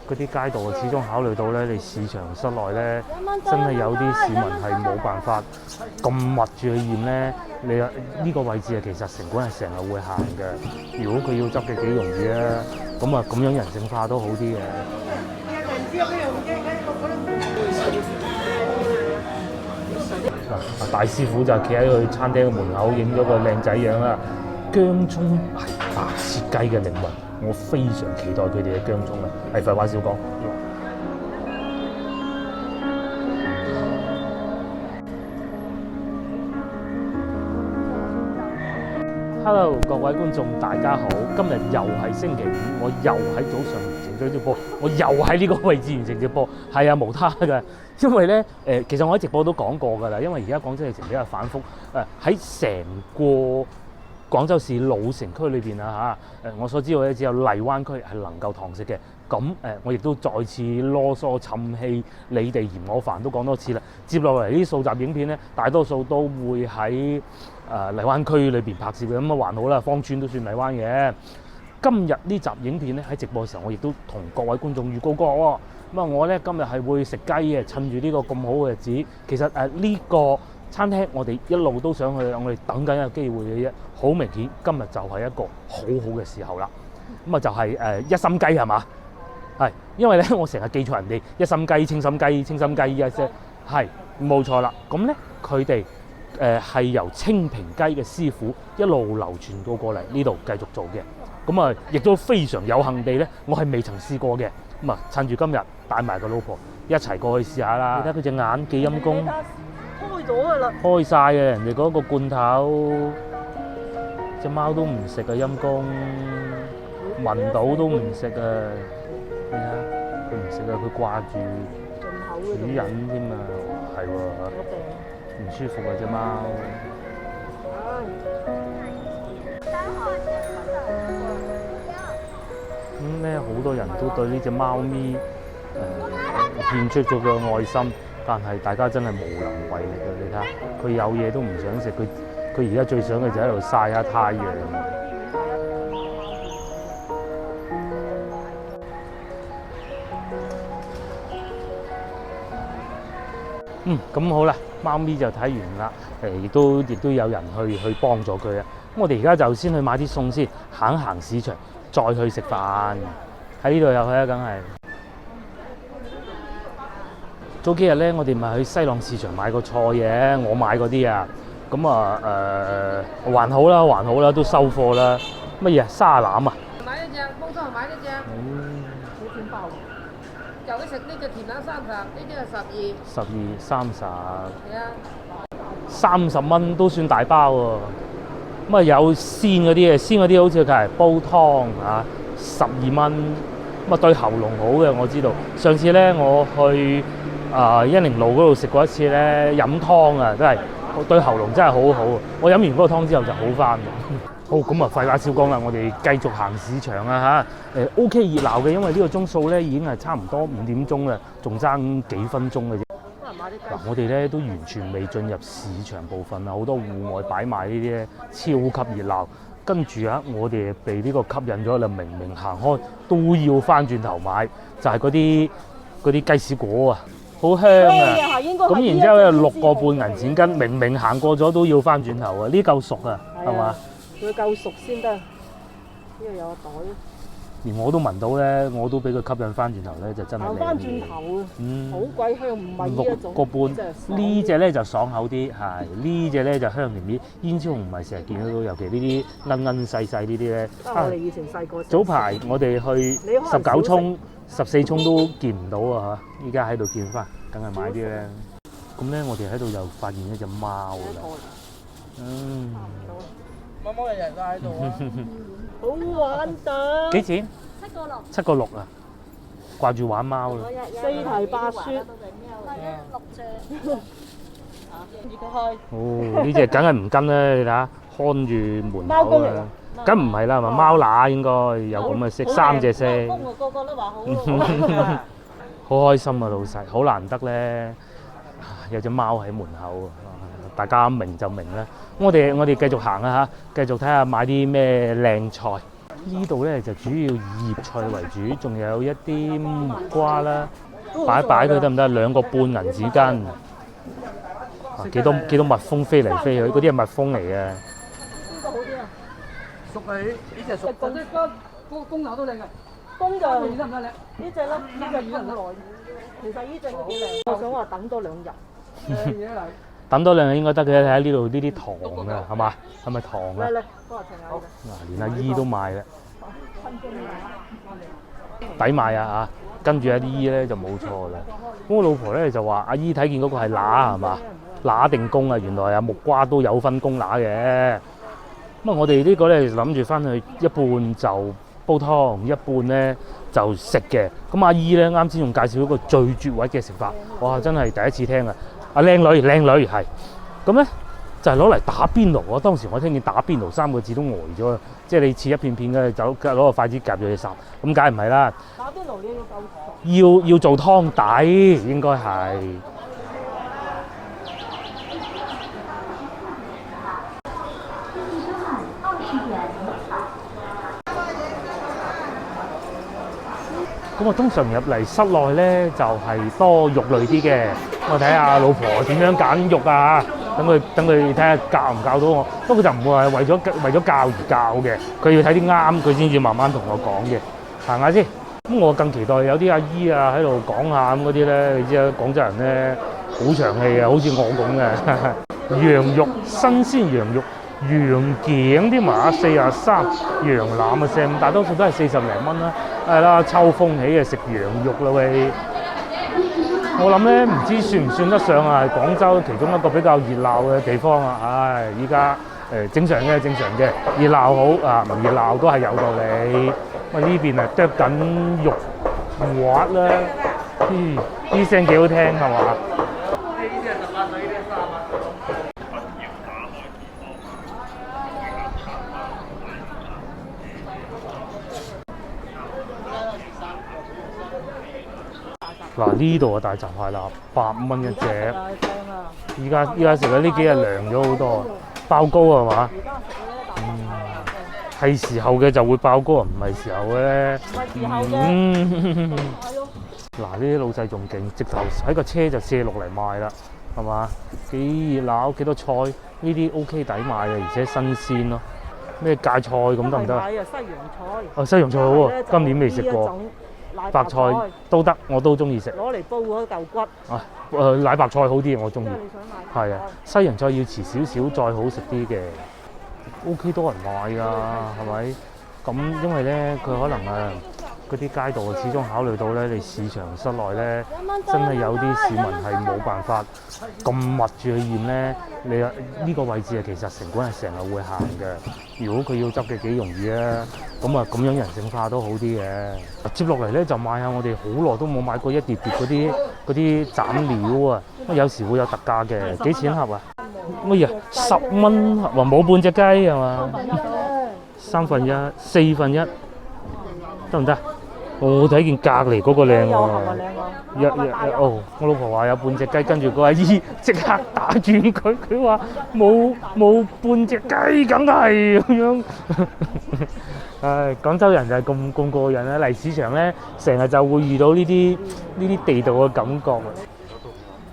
嗰啲街道啊，始終考慮到咧，你市場室內咧，真係有啲市民係冇辦法咁密住去驗咧。你呢個位置啊，其實城管係成日會行嘅。如果佢要執嘅幾容易啊，咁咁樣人性化都好啲嘅。大師傅就企喺佢餐廳嘅門口影咗個靚仔樣啦。姜葱係白切雞嘅靈魂，我非常期待佢哋嘅姜葱啊！係廢話少講。Hello， 各位觀眾大家好，今日又係星期五，我又喺早上完成咗直播，我又喺呢個位置完成直播，係啊，無他嘅，因為咧其實我喺直播都講過㗎啦，因為而家廣州疫情比較反覆，喺成個廣州市老城區裏邊啊嚇，我所知道咧只有荔灣區係能夠堂食嘅，咁我亦都再次囉嗦氹氣，你哋嫌我煩都講多次啦。接落嚟呢數集影片咧，大多數都會喺荔灣區裏邊拍攝嘅，咁啊還好啦，芳村都算荔灣嘅。今日呢集影片咧喺直播嘅時候，我亦都同各位觀眾預告過喎。咁啊，我咧今日係會食雞嘅，趁住呢個咁好嘅日子。其實呢個餐廳我哋一路都想去，我哋等緊一個機會嘅啫。好明顯，今日就係一個好好嘅時候啦。咁啊就係一心雞係嘛？係，因為咧我成日記錯人哋一心雞、清心雞、清心雞依一些，係冇錯啦。咁咧佢哋係由清平雞嘅師傅一路流傳到過嚟呢度繼續做嘅。咁啊，亦都非常有幸地咧，我係未曾試過嘅。咁啊，趁住今日帶埋個老婆一齊過去試下啦。你睇佢隻眼幾陰公，開咗㗎啦，開晒嘅，人哋嗰個罐頭，隻貓都唔食啊陰公，聞到都唔食啊！你睇佢唔食啊，佢掛住主人添啊，係喎，唔舒服啊隻貓。咁咧，好多人都對呢隻貓咪獻出咗個愛心，但係大家真係無能為力嘅。你睇下，佢有嘢都唔想食，佢而家最想嘅就喺度曬下太陽。咁好啦，貓咪就睇完啦。亦都有人去幫咗佢啊。咁我哋而家就先去買啲餸先，行一行市場，再去食飯。喺呢度又去啊，梗係。早幾日咧，我哋咪去西朗市場買個菜嘅，我買嗰啲啊。咁還好啦，都收貨啦。乜嘢沙欖啊？買一隻，幫手買一隻。好甜爆。就佢食呢隻甜蛋30，呢啲係12。12、30。係啊。30蚊都算大包喎。咁啊有鮮嗰啲嘅，鮮嗰啲好似佢係煲湯啊，12蚊。咁啊對喉嚨好嘅，我知道。上次咧我去恩寧路嗰度食過一次咧，飲湯啊，真係對喉嚨真係好好。我飲完嗰個湯之後就好翻。好，咁啊廢話少講啦，我哋繼續行市場啊嚇。OK 熱鬧嘅，因為呢個鐘數咧已經係差唔多5點鐘啦，仲爭幾分鐘嘅啫。嗱，我哋咧都完全未進入市場部分啊，好多戶外擺賣呢啲咧超級熱鬧。跟住啊，我哋被呢個吸引咗啦，明明行開都要翻轉頭買，就係嗰啲雞屎果啊，好香啊！咁然之後咧6個半銀錢斤，明行過咗都要翻轉頭啊！呢嚿熟啊，係嘛？佢夠熟先得。呢度有個袋。連我都聞到咧，我都俾佢吸引翻轉頭咧，就真係行翻轉頭啊！好鬼香，唔係呢一種。6個半，呢隻咧就爽口啲，係呢隻咧就香甜啲。煙超紅唔係成日見得到，尤其呢啲奀細呢啲咧。我哋以前細個。早排我哋去19涌、14涌都見唔到啊嚇，依家喺度見翻，梗係買啲咧。咁咧，我哋喺度又發現一隻貓啦。貓日日都喺度啊！好玩㗎！幾錢？7個6啊！掛住玩貓啦。4題8書。6隻。哦，呢只梗係唔跟啦，你睇下，看住門口啊。梗唔係啦，係咪貓乸應該有咁嘅色，3隻色。個個都話好。好開心啊，老細，好難得咧，有隻貓喺門口。大家明就明啦。我哋繼續行啊嚇，繼續睇下買啲咩靚菜。呢度咧就主要以葉菜為主，仲有一啲木瓜啦，擺一擺佢得唔得？2個半銀紙斤。幾多蜜蜂飛嚟飛去，嗰啲係蜜蜂嚟嘅。呢個好啲啊！熟你呢隻熟。嗰個公牛都靚嘅，公就魚得唔得靚？呢隻咧，呢隻魚得唔得？其實呢隻都幾靚。我想話等多2日。等多2日應該得嘅，睇下呢度呢啲糖啊，係嘛？係咪糖啊？嚟，幫我稱下。嗱，連阿姨都買啦，抵買啊嚇！跟住阿姨咧就冇錯啦。咁我老婆咧就話：阿姨睇見嗰個係乸係嘛？乸定公啊？原來啊木瓜都有分公乸嘅。咁啊，我哋呢個咧諗住翻去一半就煲湯，一半咧就食嘅。咁阿姨咧啱先仲介紹一個最絕位嘅食法，哇！真係第一次聽啊！啊靚女係，咁咧就係攞嚟打邊爐。我當時我聽見打邊爐3個字都呆咗，即係你切一片片嘅，就攞個筷子夾咗去烚，咁梗係唔係啦？打邊爐你要夠要做湯底，應該係。咁我通常入嚟室內咧就係多肉類啲嘅，我睇下老婆點樣揀肉啊，等佢睇下教唔教到我。不過就唔會係為咗教而教嘅，佢要睇啲啱佢先至慢慢同我講嘅。行下先。咁我更期待有啲阿姨啊喺度講下咁嗰啲咧，你知啦，廣州人咧好長氣啊，好似我咁嘅。羊肉新鮮羊肉。羊頸啲麻43，羊腩啊45，大多數都係40零蚊啦。係啦，秋風起啊，食羊肉啦喂！我諗咧，唔知算唔算得上啊廣州其中一個比較熱鬧嘅地方啊！唉，依家正常嘅，熱鬧好啊，唔熱鬧都係有道理。咁呢邊啊剁緊肉滑啦，啲聲幾好聽係嘛？嗱呢度啊大閘蟹啦，8蚊一隻。依家食咗呢幾日涼咗好多，爆膏係嘛？係時候嘅就會爆膏啊，唔係時候嘅咧。嗱呢啲老細仲勁，直頭喺個車就卸落嚟賣啦，係嘛？幾熱鬧，幾多菜，呢啲 OK 抵買嘅，而且新鮮咯。咩芥菜咁得唔得？係啊，西洋菜。哦，西洋菜好喎，今年未食過。白菜都得，我都中意食。攞嚟煲嗰嚿骨。啊，奶白菜好啲，我中意。係啊，西洋菜要遲少少再好食啲嘅。OK 多人買㗎，係咪？咁因為咧，佢可能嗰啲街道始終考慮到咧，你市場室內咧，真係有啲市民係冇辦法咁密住去驗咧。你呢個位置其實城管係成日會行嘅。如果佢要執嘅幾容易啊，咁樣人性化都好啲嘅。接落嚟咧就買下我哋好耐都冇買過一碟碟嗰啲斬料啊，有時會有特價嘅，幾錢盒啊？乜嘢10蚊盒，冇半隻雞係嘛？1/3、1/4，得唔得？我睇見隔離嗰個靚喎，我老婆話有半隻雞，跟住個阿姨即刻打轉佢，佢話冇半隻雞，梗係咁樣。唉，廣州人就係咁過癮啦！嚟市場咧，成日就會遇到呢啲地道嘅感覺。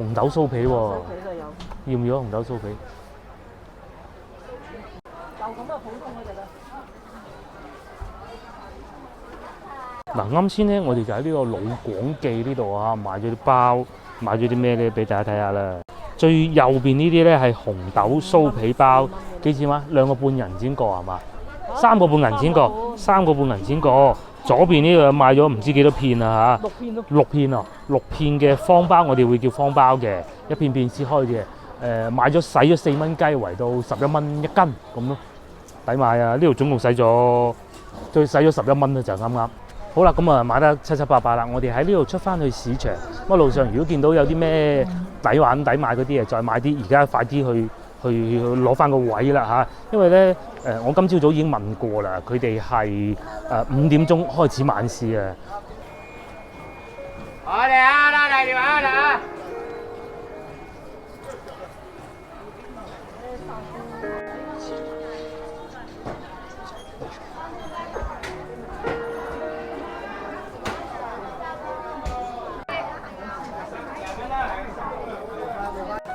紅豆酥皮喎，要唔要紅豆酥皮？就咁多普通嗰隻啦。嗱，啱先咧，我哋就喺呢個老廣記呢度啊，買咗啲包，買咗啲咩咧，俾大家睇下啦。最右邊呢啲咧係紅豆酥皮包，幾錢啊？2個半銀錢個係嘛？3個半銀錢個，3個半銀錢個。左邊呢個買咗唔知幾多片啊嚇，6片啊，6片嘅方包，我哋會叫方包嘅，一片片切開嘅。買咗使咗4蚊雞，圍到11蚊1斤咁咯，抵買啊！呢度總共使咗11蚊啦，就啱啱。好啦，咁啊買得七七八八啦，我哋喺呢度出翻去市場。咁路上如果見到有啲咩抵玩抵買嗰啲嘢，再買啲。而家快啲去攞翻個位啦嚇，因為咧我今朝早已經問過啦，佢哋係5點鐘開始晚市啊。我哋啊，攞嚟電話啦！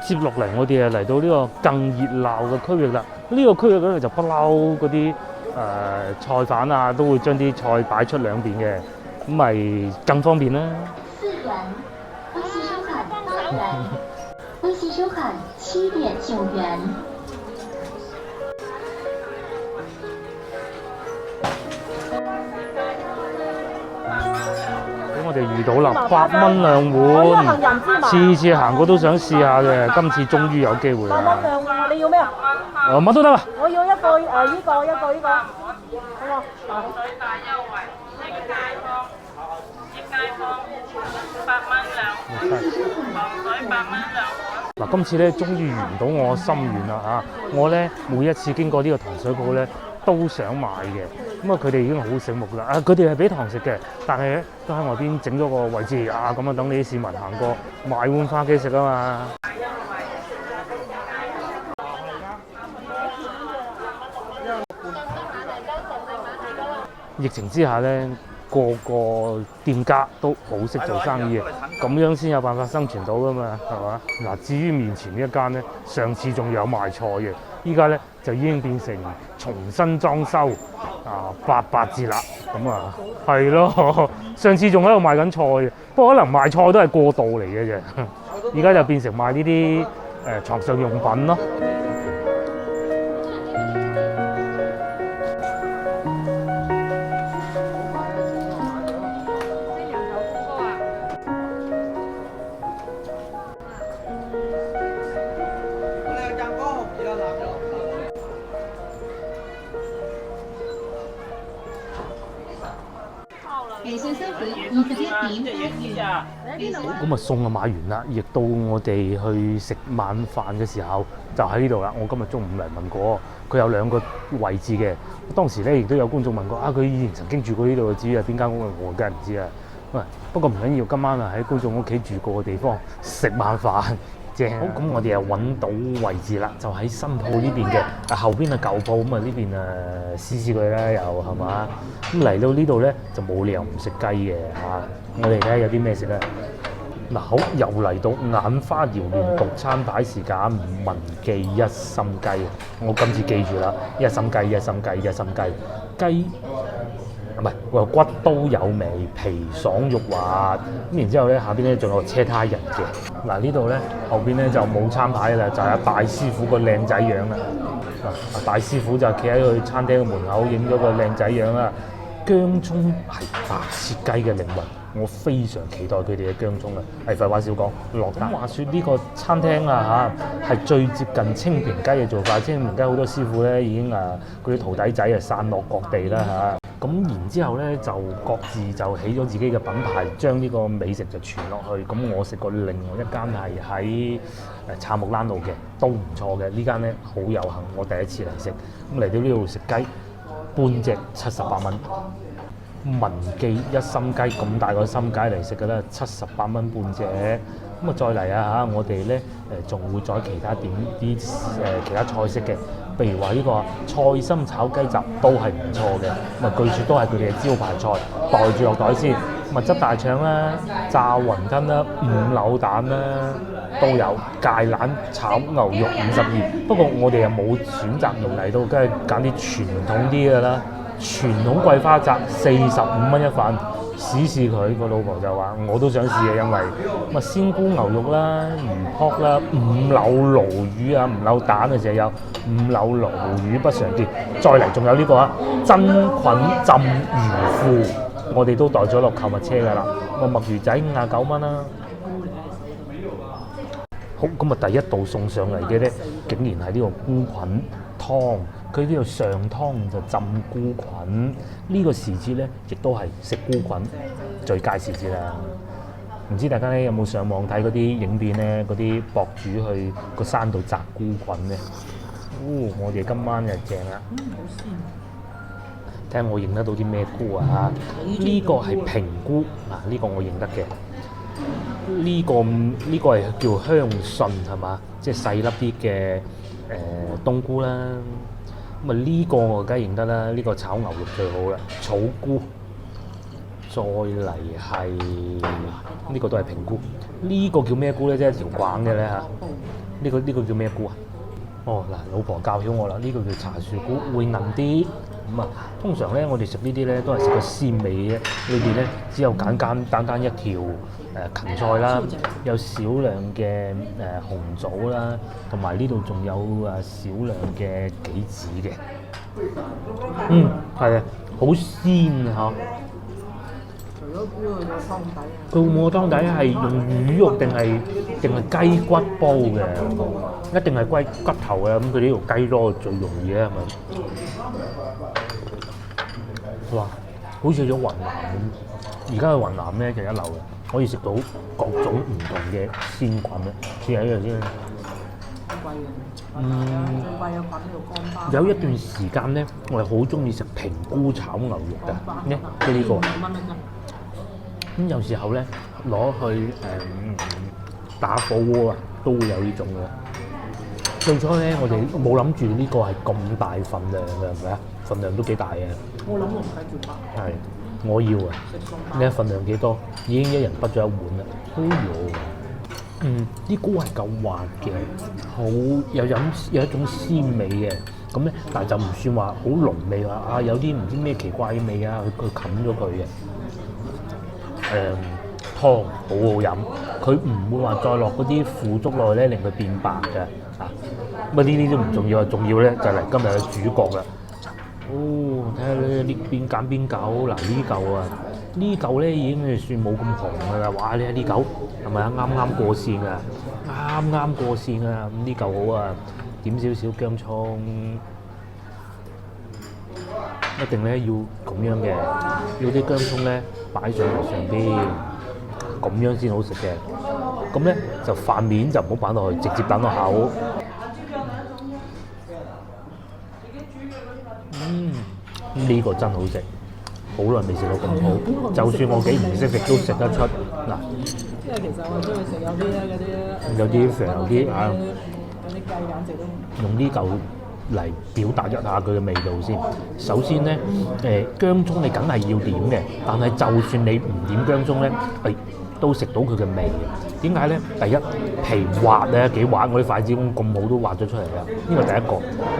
接落嚟我哋嚟到呢個更熱鬧嘅區域啦。呢、個區域咧就不嬲嗰啲菜販啊，都會將啲菜擺出兩邊嘅，咁咪更方便啦。4元，微信收款4元，微信收款7.9元。我哋遇到啦，8蚊兩碗，次次行過都想試下嘅，今次終於有機會啦。8蚊兩碗，你要咩啊？乜都得啊！我要一個呢個，好冇？水大優惠，益街坊8蚊兩碗，糖水8蚊兩碗。嗱，今次咧終於圓到我心願啦嚇！我咧每一次經過呢個糖水鋪咧，都想買嘅。咁啊，佢哋已經好醒目啦！佢哋係俾糖食嘅，但係咧都喺外邊整咗個位置啊，咁啊等你啲市民行過買碗花雞食啊嘛。疫情之下咧，個店家都好識做生意嘅，咁樣先有辦法生存到噶嘛，係嘛？嗱，至於面前呢一間咧，上次仲有賣菜嘅，依家咧就已經變成重新裝修，8折啦，咁啊係咯，上次仲喺度賣緊菜嘅，不過可能賣菜都係過渡嚟嘅啫，而家就變成賣呢啲床上用品咯。咁啊餸啊買完啦，亦到我哋去食晚飯嘅時候，就喺呢度啦。我今日中午嚟問過，佢有2個位置嘅。當時咧亦都有觀眾問過，佢以前曾經住過呢度，至於係邊間屋，我梗係唔知啊。喂，不過唔緊要，今晚啊喺觀眾屋企住過嘅地方食晚飯。正好，咁我哋又揾到位置啦，就喺新鋪呢邊嘅，後邊係舊鋪，咁啊呢邊試試佢啦，又係嘛？咁嚟到呢度咧就冇理由唔食雞嘅嚇。我哋睇下有啲咩食啊！嗱，好，又嚟到眼花撩亂獨餐牌時間，文記一心雞。我今次記住啦，一心雞，一心雞，一心雞，雞。唔係，骨都有味，皮爽肉滑。咁然之後咧，下邊咧仲有車胎人嘅。嗱，呢度咧後邊咧就冇餐牌啦，就係大師傅個靚仔樣啦。大師傅就企喺佢餐廳嘅門口影咗個靚仔樣啦。薑葱係白切雞嘅靈魂，我非常期待佢哋嘅薑葱啊！係廢話少講，落單。話説呢個餐廳啊嚇，係最接近清平雞嘅做法。清平雞好多師傅咧已經嗰啲徒弟仔散落各地啦嚇。咁然之後咧就各自就起咗自己嘅品牌，將呢個美食就傳落去。咁我食過另外一間係喺杉木欄路嘅，都唔錯嘅。呢間咧好有幸，我第一次嚟食。咁嚟到呢度食雞，半隻78蚊。文記一心雞咁大個心雞嚟食嘅啦，78蚊半隻。咁啊再嚟啊嚇，我哋咧仲會再其他點啲其他菜式嘅，譬如話呢個菜心炒雞雜都係唔錯嘅。咁啊據說都係佢哋嘅招牌菜，袋住落袋先。咁啊汁大腸啦、炸雲吞啦、五柳蛋啦都有，芥蘭炒牛肉52。不過我哋又冇選擇面嚟到，梗係揀啲傳統啲嘅啦。傳統桂花雜45蚊一份，試佢。個老婆就話我都想試嘅，因為咁啊鮮菇牛肉啦、魚卜啦、五柳鱸魚啊、五柳蛋啊，成日有五柳鱸魚不常見。再嚟仲有呢個真菌浸魚腐，我哋都袋咗落購物車㗎啦。咁啊墨魚仔59蚊啦。好，咁啊第一道送上嚟嘅咧，竟然係呢個菇菌湯。佢呢度上湯就浸菇菌，呢個時節咧亦都係食菇菌最佳時節啦。唔知大家咧有冇上網睇嗰啲影片咧？嗰啲博主去個山度摘菇菌咧，我哋今晚就正啦。睇下我認得到啲咩菇啊？呢個係平菇嗱，呢個我認得嘅。呢個係叫香筍係嘛？即係細粒啲嘅冬菇啦。咁啊呢個我梗係認得啦，呢個炒牛肉最好啦，草菇。再嚟係呢個都係平菇，呢個叫咩菇咧？即係條橫嘅咧嚇。呢個叫咩菇啊？哦嗱，老婆教曉我啦，呢個叫茶樹菇，會韌啲。咁啊，通常咧我哋食呢啲咧都係食個鮮味嘅，裏邊咧只有簡單一條芹菜啦，有少量嘅紅棗啦，同埋呢度仲有少量嘅杞子嘅。係啊，好鮮嚇。除咗菇，佢個湯底啊，佢會唔會個湯底係用魚肉定係雞骨煲嘅？一定係骨頭嘅，咁佢呢條雞多最容易嘅係咪？哇！好似去咗雲南咁，而家去雲南咧就一流嘅，可以食到各種唔同嘅鮮菌嘅。試下呢樣先。貴嘅，最貴嘅菌呢度乾巴。有一段時間咧，我係好中意食平菇炒牛肉嘅，呢個。2蚊一斤。咁有時候咧攞去打火鍋啊，都會有呢種嘅。最初咧，我哋冇諗住呢個係咁大份量嘅，係咪啊？份量都幾大嘅。我諗我唔使做白。係，我要啊！呢份量幾多？已經一人畢咗一碗啦。哎呦，啲菇係夠滑嘅，好有一種鮮味嘅。咁咧，但係就唔算話好濃味話有啲唔知咩奇怪嘅味啊，佢冚咗佢嘅。湯好好飲，佢唔會話再落嗰啲腐竹落去咧，令佢變白嘅。咁呢啲都唔重要啊，重要咧就嚟今日嘅主角啦。哦，睇下咧呢邊揀邊嚿，嗱呢嚿啊，呢嚿咧已經算冇咁紅噶啦。哇！你睇呢嚿係咪啊？啱啱過線啊，啱過線啊。咁呢嚿好啊，點少少薑葱，一定咧要咁樣嘅，要啲薑葱咧擺上嚟上邊，咁樣先好食嘅。咁咧就飯面就唔好擺落去，直接等落口。呢個真好食，好耐未食到咁好。就算我幾唔識食都食得出嗱。因為其實我中意食有啲咧嗰啲，有啲肥有啲啊，有啲雞簡直都用呢嚿嚟表達一下佢嘅味道先。首先咧，薑葱你梗係要點嘅，但係就算你唔點薑葱咧，都食到佢嘅味嘅。點解咧？第一皮滑咧幾滑，我啲筷子咁好都滑咗出嚟啦。呢個第一個。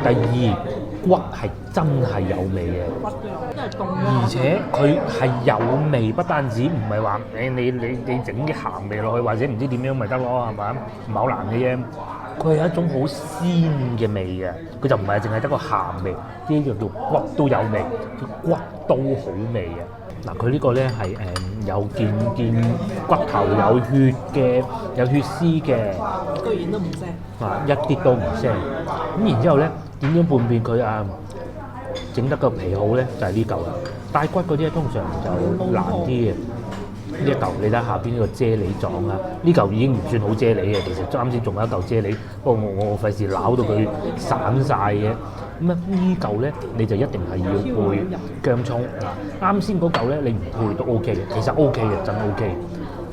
第二骨係真係有味嘅，骨都有，真係凍而且佢係有味，不單止唔係話你整啲鹹味落去，或者唔知點樣咪得咯，係咪？唔係好難嘅啫。佢係一種好鮮嘅味嘅，佢就唔係淨係得個鹹味，呢個叫骨都有味，骨都好味嘅。嗱，佢呢個咧係有件骨頭有血嘅，有血絲嘅，居然都唔腥，一啲都唔腥。咁然之後咧，點樣判別佢整得個皮好咧？就係呢嚿啦。帶骨嗰啲通常就難啲嘅。呢一嚿你睇下邊呢個啫喱狀啊，呢嚿已經唔算好啫喱嘅，其實啱先仲有一嚿啫喱，不過我費事撈到佢散晒嘅。咁呢嚿咧你就一定係要配薑葱。啱先嗰嚿咧你唔配都 OK 嘅，其實 OK 嘅，真 OK。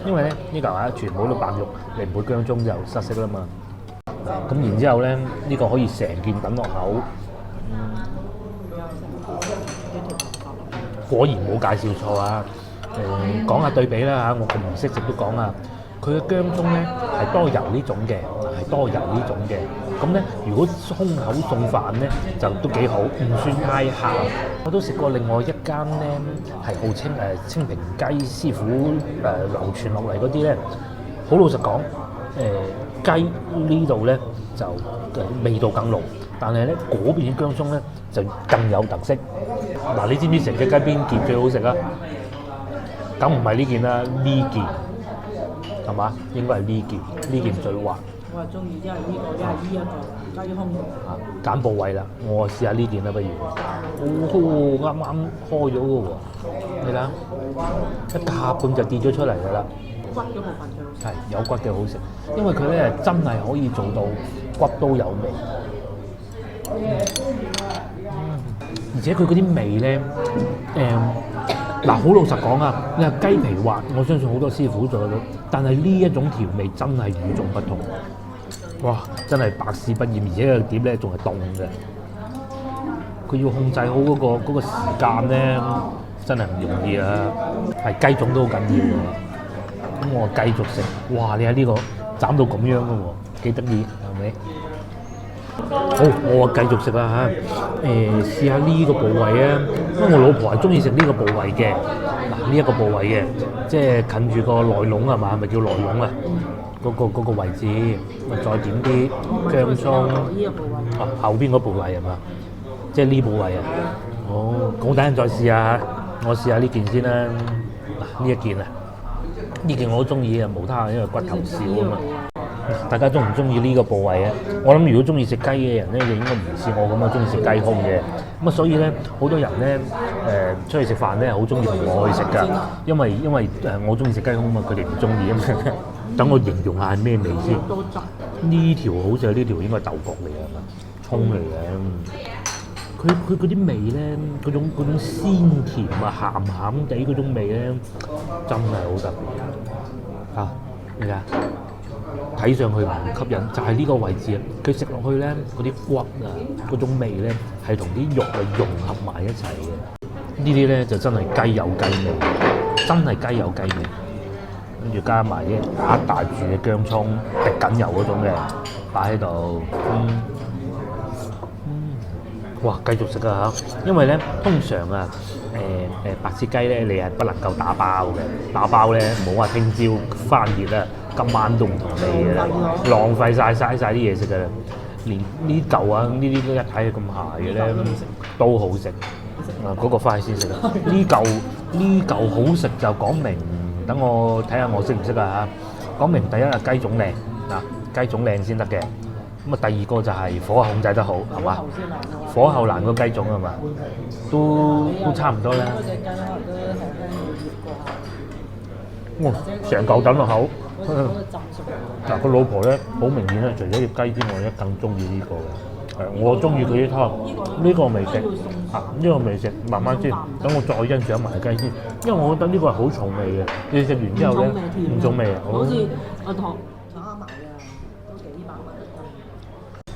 因為咧呢嚿全部都白肉，你唔配薑葱就失色啦嘛。咁然之後咧呢個可以成件等落口。果然冇介紹錯啊！講下對比啦嚇，我咁唔識食都講啊。佢嘅薑葱咧係多油呢種嘅，係多油呢種嘅。咁咧，如果空口送飯咧就都幾好，唔算太鹹。我都食過另外一間咧係號稱清平雞師傅流傳落嚟嗰啲咧，好老實講，雞呢度咧就味道更濃，但係咧嗰邊啲薑葱咧就更有特色。嗱，你知唔知成隻雞邊件最好食啊？咁唔係呢件啦，呢件係嘛？應該係呢件最滑。我係中意，因為呢個，因為呢一個雞胸肉。揀部位啦，我試下呢件啦，不如。啱啱開咗嘅喎，你睇，一夾咁就跌咗出嚟㗎啦。骨嗰部分最好食。係有骨嘅好食，因為佢咧真係可以做到骨都有味。而且佢嗰啲味咧，好老實講啊，你話雞皮滑，我相信好多師傅做得到，但係呢一種調味真係與眾不同。哇！真係百試不厭，而且個碟咧仲係凍嘅。佢要控制好嗰個時間咧，真係唔容易啊！係雞種都好緊要㗎。咁我繼續食，哇！你睇呢個斬到咁樣嘅喎，幾得意係咪？好，我繼續食啦嚇。試下呢個部位啊，因為我老婆係中意食呢個部位嘅。嗱，呢一個部位嘅，即係近住個內籠係嘛？係咪叫內籠啊？嗰個位置，咪再點啲薑葱。後邊嗰部位係嘛？即係呢部位啊。哦，咁等陣再試下。我試下呢件先啦。嗱，呢一件啊，呢件我好中意啊，無他，因為骨頭少啊嘛。大家中唔中意呢個部位啊？我諗如果中意食雞嘅人咧，就應該唔似我咁樣中意食雞胸嘅。咁啊，所以咧，好多人咧出去食飯咧，好中意同我去食㗎。因為我中意食雞胸啊嘛，佢哋唔中意啊嘛。等我形容下係咩味先。呢條好似係呢條應該係豆角嚟㗎嘛，葱嚟嘅。佢嗰啲味咧，嗰種鮮甜啊、鹹鹹地嗰種味咧，真係好特別嚇。你睇下。睇上去唔吸引，就係呢個位置啊！佢食落去咧，嗰啲骨啊，嗰種味咧，係同啲肉啊融合埋一齊嘅。呢啲咧就真係雞有雞味，真係雞有雞味。跟住加埋啲壓大住嘅薑葱，滴緊油嗰種嘅，擺喺度。哇！繼續食啊嚇，因為咧通常啊白切雞咧，你係不能夠打包嘅，打包咧冇話聽朝翻熱啊，今晚都唔同你嘅啦，浪費嘥晒啲嘢食嘅啦。連呢嚿啊，呢啲都一睇係咁鹹嘅咧，都好食。嗰個翻去先食啊！呢嚿好食就講明，等我睇下我識唔識啊嚇。講明第一係雞種靚嗱，雞種靚先得嘅。咁啊，第二個就係火候控制得好，係嘛？火候難過雞種係嘛？都差唔多啦。哇！成嚿抌落口。嗱，個老婆咧好明顯咧，除咗隻雞之外咧，更中意呢個嘅。我中意佢啲湯，呢個未食啊，呢個未食，慢慢先。等我再欣賞埋雞先，因為我覺得呢個係好重味嘅。你食完之後咧，唔重味啊，好似阿糖炒埋啊，都幾百蚊一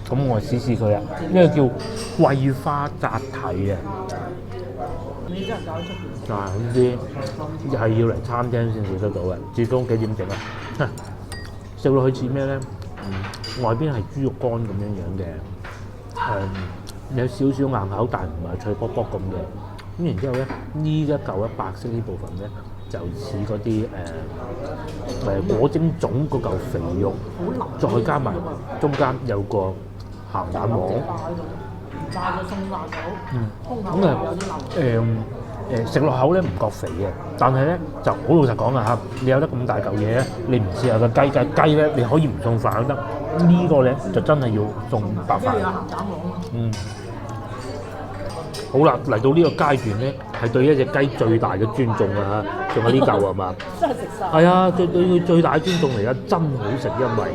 斤。咁我試試佢啊，呢個叫桂花扎蹄啊。你真係搞出邊？嗱，呢啲係要嚟餐廳先食得到嘅。至終幾點整啊？食落去似咩咧？外邊係豬肉乾咁樣嘅，有少少硬口，但係唔係脆卜卜咁嘅。咁然之後咧，呢一嚿白色呢部分咧，就似嗰啲果蒸粽嗰嚿肥肉，再加埋中間有個鹹蛋黃。炸咗鬆辣手，咁啊食落口咧唔覺肥嘅，但係咧就好老實講啊嚇，你有得咁大嚿嘢咧，你唔試下個雞咧，你可以唔送飯都得。呢個咧就真係要送白飯。好啦，嚟到呢個階段咧，係對一隻雞最大嘅尊重啊嚇，仲有呢嚿係嘛？真係食晒。係啊，對佢最大嘅尊重嚟㗎，真好食，因為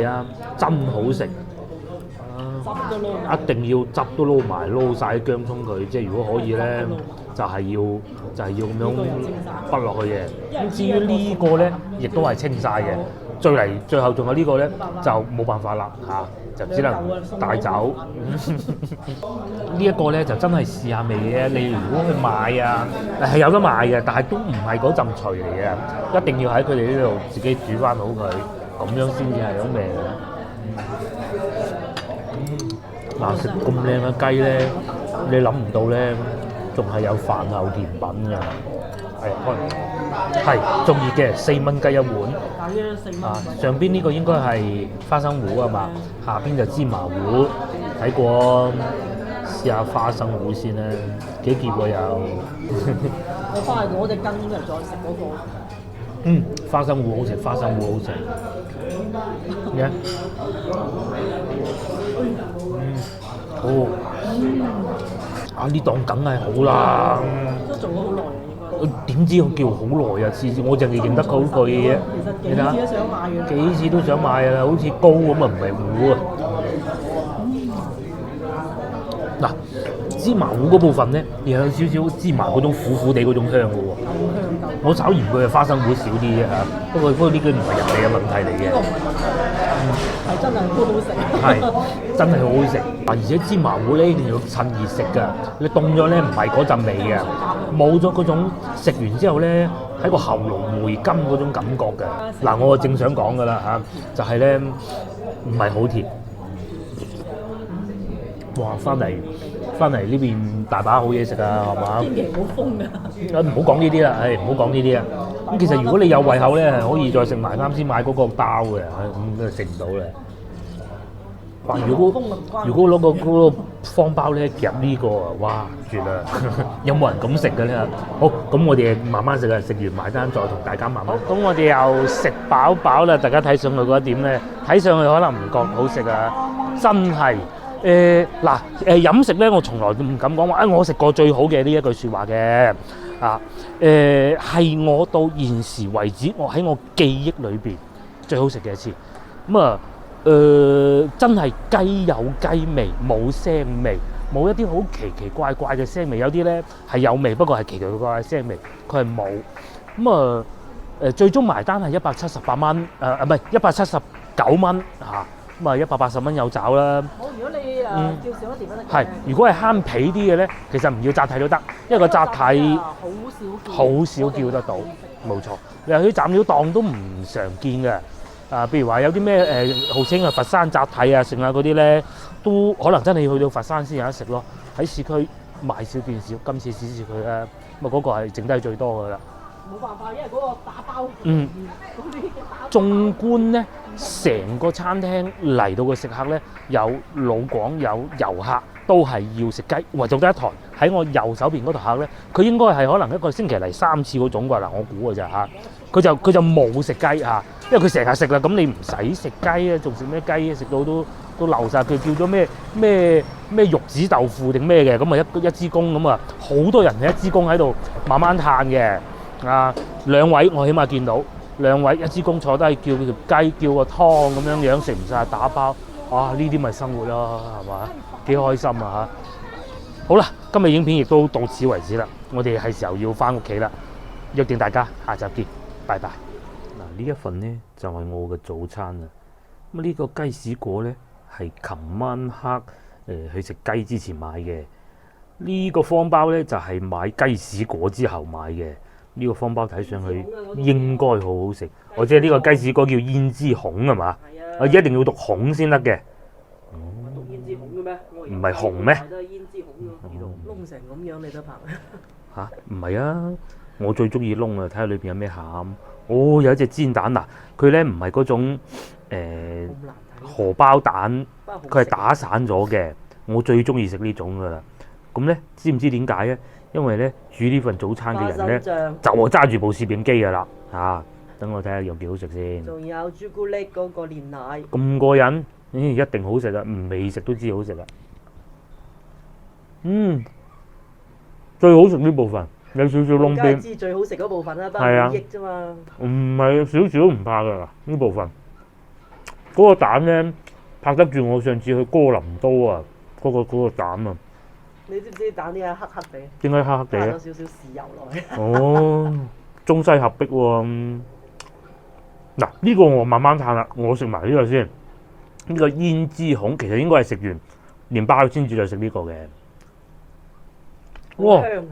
係啊，真好食。一定要汁都撈埋，撈晒薑葱佢，即係如果可以咧，就係要咁樣畢落去嘅。咁至於呢個咧，亦都係清晒嘅。最後仲有呢個咧，就冇辦法啦嚇，就只能帶走。呢一個咧就真係試下味嘅。你如果去買啊，係有得賣嘅，但係都唔係嗰陣除嚟嘅，一定要喺佢哋呢度自己煮翻好佢，咁樣先至係咁味嘅。嗱，食咁靚嘅雞咧，你諗唔到咧，仲係有飯後甜品㗎。係中意嘅，4蚊雞一碗。啊，上邊呢個應該係花生糊啊嘛，下邊就芝麻糊。睇過，試下花生糊先啦，幾結喎又。我翻嚟攞隻羹嚟再食嗰個。花生糊好食，花生糊好食。咩？呢檔梗係好啦。都做咗好耐啊，應該。點知佢叫好耐啊？次次我淨係認得佢嗰句嘢。其實幾次都想買嘅。幾次都想買啊！好似糕咁啊，唔係糊啊。嗱，芝麻糊嗰部分咧，又有少少芝麻嗰種苦苦地嗰種香嘅喎。我炒嫌佢係花生糊少啲啫嚇，不過呢個唔係人哋嘅問題嚟嘅。係真係好好食。係真係好好食。而且芝麻糊咧一定要趁熱食㗎，你凍咗咧唔係嗰陣味嘅，冇咗嗰種食完之後咧喺個喉嚨回甘嗰種感覺㗎。嗱，我正想講㗎啦嚇，就係咧唔係好甜。哇！翻嚟呢邊大把好嘢食啊，係嘛？千祈唔好封㗎。唔好講呢啲啦，唔好講呢啲啊。咁其實如果你有胃口咧，係可以再食埋啱先買嗰個包嘅，咁都食唔到咧。哇！如果攞嗰個方包咧夾呢個啊，哇絕啦！有冇人咁食嘅咧？好，咁我哋慢慢食啊，食完埋單再同大家慢慢。咁我哋又食飽啦，大家睇上去嗰一點咧，睇上去可能唔覺好食啊，真係。飲食咧，我從來都唔敢講話我食過最好嘅呢一句説話嘅係我到現時為止，我喺我記憶裏邊最好食嘅一次。咁真係雞有雞味，冇腥味，冇一啲好奇怪嘅腥味。有啲咧係有味，不過係奇怪嘅腥味，佢係冇。咁最終埋單係178蚊，唔係179蚊嚇。咁180蚊有找啦。好，如果你叫少一碟都得嘅。係，如果係慳皮啲嘅咧，其實唔要紮蹄都得，因為個紮蹄好少叫得到，冇錯。你話啲斬料檔都唔常見嘅。譬如話有啲咩號稱佛山紮蹄啊，剩啊嗰啲咧，都可能真係要去到佛山先有得食咯。喺市區買少見少，今次試佢咧，咁嗰個係剩低最多噶啦。冇辦法，因為嗰個打包。縱觀咧，成個餐廳嚟到嘅食客咧，有老廣有遊客，都係要食雞。唯獨得一台喺我右手邊嗰台客咧，佢應該係可能一個星期嚟3次嗰種啩嗱，我估嘅咋嚇。佢就冇食雞嚇，因為佢成日食啦，咁你唔使食雞啊，仲食咩雞啊？食到都漏晒。佢叫咗咩玉子豆腐定咩嘅，咁啊一支公咁啊，好多人係一支公喺度慢慢嘆嘅。兩位我起碼見到兩位一支公坐低叫條雞叫個湯咁樣食唔晒打包，哇！呢啲咪生活咯，係嘛？幾開心啊嚇！好啦，今日影片亦都到此為止啦，我哋係時候要翻屋企啦，約定大家下集見，拜拜。嗱，呢一份呢就係我嘅早餐啦。咁呢個雞屎果呢係琴晚黑去食雞之前買嘅，呢個方包呢就係買雞屎果之後買嘅。呢個方包睇上去應該好好食，或者呢個雞屎果叫胭脂孔係嘛？我一定要讀孔先得嘅。讀胭脂孔嘅咩？唔係紅咩？都係胭脂孔咯，燶成咁樣你都拍嚇？唔係啊！我最中意燶啊！睇下裏邊有咩餡。哦，有一隻煎蛋嗱，佢咧唔係嗰種荷包蛋，佢係打散咗嘅。我最中意食呢種噶啦。咁咧，知唔知點解咧？因為咧煮呢份早餐嘅人咧，就我揸住部攝影機噶啦嚇。等我睇下有幾好食先。仲有朱古力嗰個煉奶。咁過癮，一定好食啊！未食都知好食啊！最好食呢部分有少少燶邊。梗係知最好食嗰部分啦，不過益啫嘛。唔係少少唔怕噶呢部分。嗰個蛋咧拍得住我上次去哥林都啊，嗰個蛋啊。你知唔知蛋啲係黑黑地？點解黑黑地咧？加咗少少豉油落去。哦，中西合璧喎。嗱，呢個我慢慢嘆啦，我食埋呢個先。呢個胭脂孔其實應該係食完麵包先至再食呢個嘅。哇！香嘅。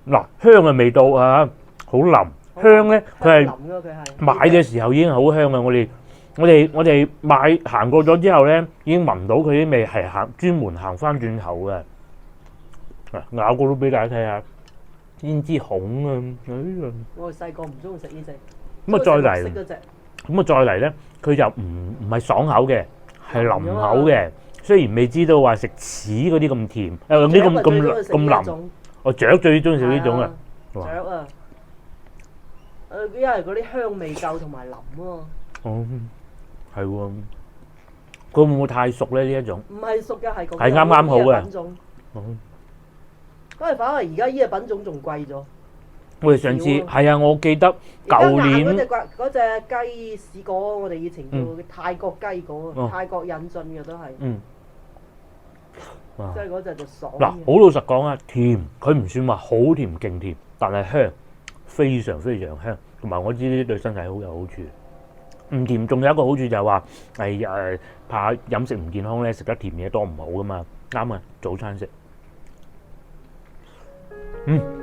嗱，香嘅味道啊，好腍。香咧，佢係買嘅時候已經好香啊！我哋買行過咗之後咧，已經聞到佢啲味係專門行翻轉頭嘅。咬過都俾大家睇下，胭脂孔啊！我哋細個唔中意食呢隻。咁啊再嚟咧，佢就唔係爽口嘅，係腍口嘅。雖然未知道話食柿嗰啲咁甜，啲咁腍。我雀最中意食呢種啊！雀啊！因為嗰啲香味夠同埋腍啊。哦，係喎。佢會唔會太熟咧？呢一種？唔係熟嘅，係啱啱好嘅品種。咁反而而家呢個品種仲貴咗。我哋上次係啊，我記得舊年嗰隻雞屎果，我哋以前叫泰國雞果，泰國引進嘅都係。即係嗰隻就爽。嗱，好老實講啊，甜佢唔算話好甜勁甜，但係香，非常非常香，同埋我知呢啲對身體好有好處。唔甜仲有一個好處就係話係怕飲食唔健康咧，食得甜嘢多唔好噶嘛。啱啊，早餐食。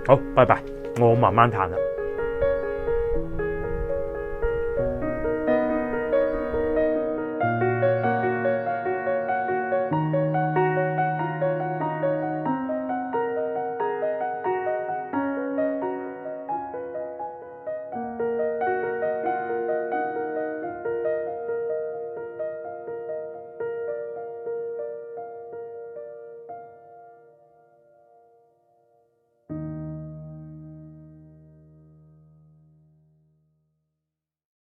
好，拜拜，我慢慢嘆啦。